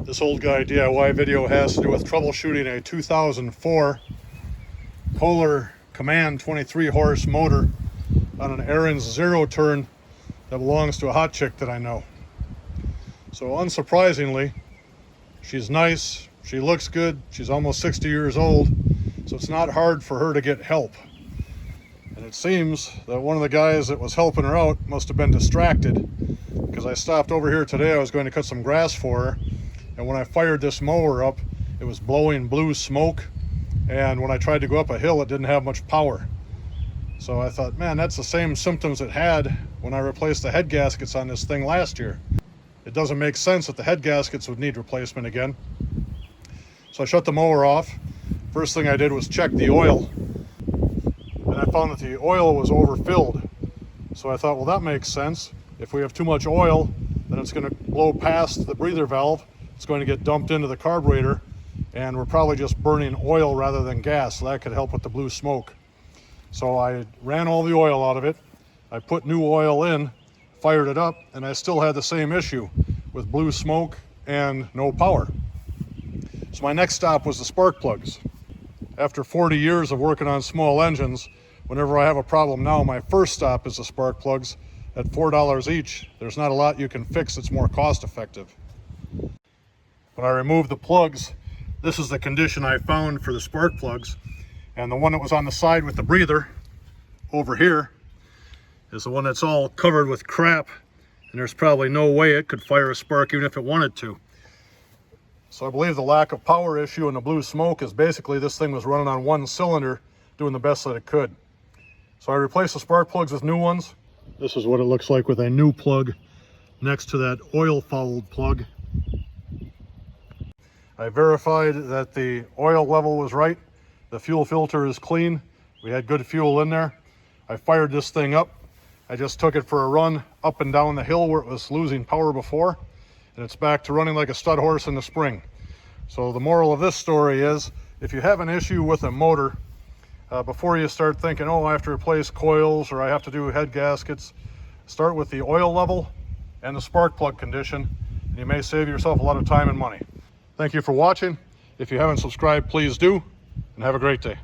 This old guy DIY video has to do with troubleshooting a 2004 Kohler Command 23 horse motor on an Aaron's zero turn that belongs to a hot chick that I know. So unsurprisingly, she's nice, she looks good, she's almost 60 years old, so it's not hard for her to get help. And it seems that one of the guys that was helping her out must have been distracted, because I stopped over here today. I was going to cut some grass for her, and when I fired this mower up, it was blowing blue smoke, and when I tried to go up a hill, it didn't have much power. So I thought, man, that's the same symptoms it had when I replaced the head gaskets on this thing last year. It doesn't make sense that the head gaskets would need replacement again. So I shut the mower off. First thing I did was check the oil, and I found that the oil was overfilled. So I thought, well, that makes sense. If we have too much oil, then it's going to blow past the breather valve. It's going to get dumped into the carburetor, and we're probably just burning oil rather than gas, so that could help with the blue smoke. So I ran all the oil out of it. I put new oil in, fired it up, and I still had the same issue with blue smoke and no power. So my next stop was the spark plugs. After 40 years of working on small engines, whenever I have a problem now, my first stop is the spark plugs. At $4 each, there's not a lot you can fix that's more cost effective. When I removed the plugs, this is the condition I found for the spark plugs. And the one that was on the side with the breather over here is the one that's all covered with crap, and there's probably no way it could fire a spark even if it wanted to. So I believe the lack of power issue and the blue smoke is basically this thing was running on one cylinder, doing the best that it could. So I replaced the spark plugs with new ones. This is what it looks like with a new plug next to that oil-fouled plug. I verified that the oil level was right. The fuel filter is clean. We had good fuel in there. I fired this thing up. I just took it for a run up and down the hill where it was losing power before, and it's back to running like a stud horse in the spring. So the moral of this story is, if you have an issue with a motor, before you start thinking, oh, I have to replace coils or I have to do head gaskets, start with the oil level and the spark plug condition, and you may save yourself a lot of time and money. Thank you for watching. If you haven't subscribed, please do, and have a great day.